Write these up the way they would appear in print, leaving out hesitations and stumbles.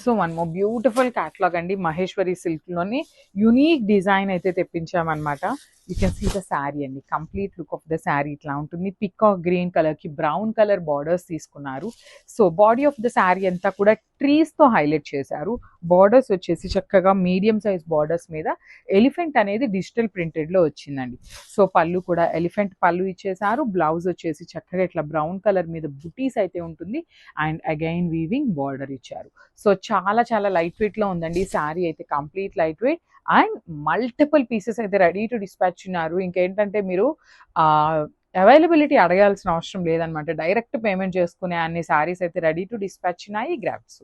So one more beautiful catalogue అండి, Maheshwari silk లోని unique design అయితే తెప్పించామన్నమాట. You can see the sari అండి, complete look of the sari ఇట్లా ఉంటుంది. పికాక్ గ్రీన్ కలర్ కి బ్రౌన్ కలర్ బార్డర్స్ తీసుకున్నారు. So body of the sari అంతా కూడా ట్రీస్ తో హైలైట్ చేశారు. బార్డర్స్ వచ్చేసి చక్కగా మీడియం సైజ్ బార్డర్స్ మీద ఎలిఫెంట్ అనేది డిజిటల్ ప్రింటెడ్ లో వచ్చిందండి. సో పళ్ళు కూడా ఎలిఫెంట్ పళ్ళు ఇచ్చేసారు. బ్లౌజ్ వచ్చేసి చక్కగా ఇట్లా బ్రౌన్ కలర్ మీద బుటీస్ అయితే ఉంటుంది. అండ్ అగైన్ వీవింగ్ బార్డర్ ఇచ్చారు. సో చాలా చాలా లైట్ వెయిట్ లో ఉందండి శారీ అయితే, complete light weight. And multiple pieces అయితే రెడీ టు డిస్పాచ్ ఉన్నారు. ఇంకేంటంటే మీరు అవైలబిలిటీ అడగాల్సిన అవసరం లేదనమాట, డైరెక్ట్ పేమెంట్ చేసుకునే అన్ని శారీస్ అయితే రెడీ టు డిస్పాచ్ ఉన్నాయి. Grabs.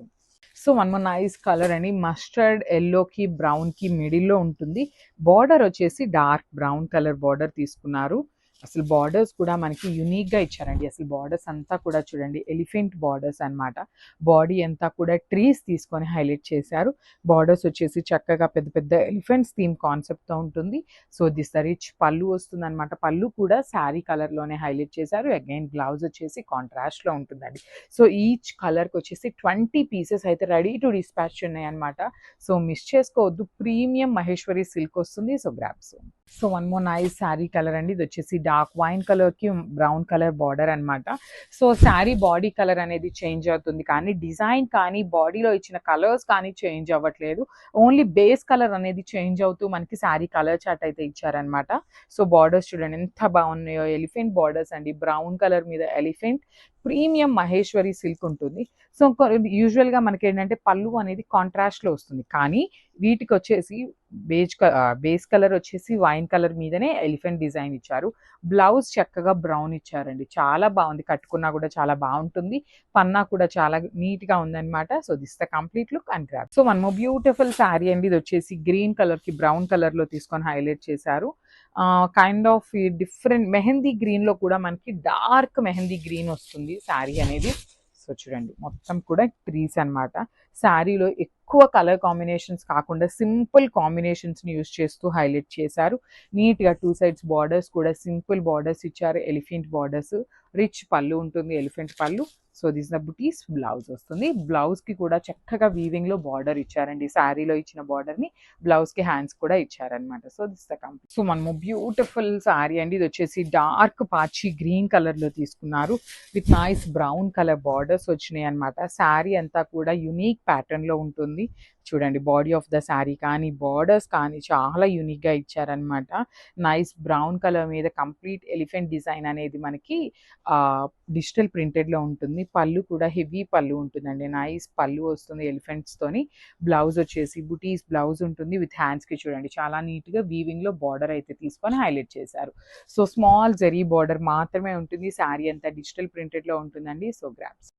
So one more nice colour అని మస్టర్డ్ ఎల్లోకి బ్రౌన్కి మిడిల్లో ఉంటుంది. బార్డర్ వచ్చేసి డార్క్ బ్రౌన్ కలర్ బార్డర్ తీసుకున్నారు. అసలు బార్డర్స్ కూడా మనకి యూనిక్గా ఇచ్చారండి. అసలు బార్డర్స్ అంతా కూడా చూడండి ఎలిఫెంట్ బార్డర్స్ అనమాట. బాడీ అంతా కూడా ట్రీస్ తీసుకొని హైలైట్ చేశారు. బార్డర్స్ వచ్చేసి చక్కగా పెద్ద పెద్ద ఎలిఫెంట్స్ థీమ్ కాన్సెప్ట్తో ఉంటుంది. సో దిస్ ద రిచ్ పళ్ళు వస్తుంది అనమాట. పళ్ళు కూడా శారీ కలర్లోనే హైలైట్ చేశారు. అగైన్ బ్లౌజ్ వచ్చేసి కాంట్రాస్ట్లో ఉంటుందండి. సో ఈచ్ కలర్కి వచ్చేసి 20 పీసెస్ అయితే రెడీ టు డిస్పాచ్ ఉన్నాయి అనమాట. సో మిస్ చేసుకోవద్దు, ప్రీమియం మహేశ్వరి సిల్క్ వస్తుంది. So grabs. So one more nice sari colour అండి, ఇది వచ్చేసి డార్క్ వైన్ కలర్కి బ్రౌన్ కలర్ బార్డర్ అనమాట. సో శారీ బాడీ కలర్ అనేది చేంజ్ అవుతుంది, కానీ డిజైన్ కానీ బాడీలో ఇచ్చిన కలర్స్ కానీ చేంజ్ అవ్వట్లేదు. ఓన్లీ బేస్ కలర్ అనేది చేంజ్ అవుతూ మనకి శారీ కలర్ చార్ట్ అయితే ఇచ్చారనమాట. సో బార్డర్స్ చూడండి ఎంత బాగున్నాయో, ఎలిఫెంట్ బార్డర్స్ అండి, బ్రౌన్ కలర్ మీద ఎలిఫెంట్. ప్రీమియం మహేశ్వరి సిల్క్ ఉంటుంది. సో యూజువల్గా మనకి ఏంటంటే పళ్ళు అనేది కాంట్రాస్ట్లో వస్తుంది, కానీ వీటికి వచ్చేసి బేస్ కలర్ వచ్చేసి వైన్ కలర్ మీదనే ఎలిఫెంట్ డిజైన్ ఇచ్చారు. బ్లౌజ్ చక్కగా బ్రౌన్ ఇచ్చారండి, చాలా బాగుంది, కట్టుకున్నా కూడా చాలా బాగుంటుంది. పన్నా కూడా చాలా నీట్ గా ఉందన్నమాట. So this the complete look and grab. So one more beautiful sari అండి, ఇది వచ్చేసి గ్రీన్ కలర్ కి బ్రౌన్ కలర్ లో తీసుకొని హైలైట్ చేశారు. Kind of different mehndi green లో కూడా మనకి డార్క్ మెహందీ గ్రీన్ వస్తుంది శారీ అనేది. సో చూడండి మొత్తం కూడా ట్రీస్ అనమాట. శారీలో ఎక్కువ కలర్ కాంబినేషన్స్ కాకుండా సింపుల్ కాంబినేషన్స్ ని యూజ్ చేస్తూ హైలైట్ చేశారు. నీట్ గా టూ సైడ్స్ బార్డర్స్ కూడా సింపుల్ బార్డర్స్ ఇచ్చారు. ఎలిఫెంట్ బార్డర్స్, రిచ్ పళ్ళు ఉంటుంది, ఎలిఫెంట్ పళ్ళు. So this the buttis. Blouse వస్తుంది. బ్లౌజ్ కి కూడా చక్కగా వీవింగ్ లో బార్డర్ ఇచ్చారండి. శారీలో ఇచ్చిన బార్డర్ ని బ్లౌజ్ కి హ్యాండ్స్ కూడా ఇచ్చారనమాట. So this the complete. So మనము బ్యూటిఫుల్ శారీ అండి, ఇది వచ్చేసి డార్క్ పాచి గ్రీన్ కలర్ లో తీసుకున్నారు. With nice brown colour borders వచ్చినాయి అనమాట. శారీ అంతా కూడా యునిక్ ప్యాటర్న్ లో ఉంటుంది. చూడండి బాడీ ఆఫ్ ద శారీ కానీ బార్డర్స్ కానీ చాలా యూనిక్ గా ఇచ్చారనమాట. నైస్ బ్రౌన్ కలర్ మీద కంప్లీట్ ఎలిఫెంట్ డిజైన్ అనేది మనకి డిజిటల్ ప్రింటెడ్ లో ఉంటుంది. పళ్ళు కూడా హెవీ పళ్ళు ఉంటుందండి, నైస్ పళ్ళు వస్తుంది ఎలిఫెంట్స్ తోని. బ్లౌజ్ వచ్చేసి బుటీస్ బ్లౌజ్ ఉంటుంది విత్ హ్యాండ్స్ కి చూడండి చాలా నీట్ గా వీవింగ్ లో బార్డర్ అయితే తీసుకొని హైలైట్ చేశారు. సో స్మాల్ జరీ బార్డర్ మాత్రమే ఉంటుంది. శారీ అంతా డిజిటల్ ప్రింటెడ్ లో ఉంటుందండి. So grabs.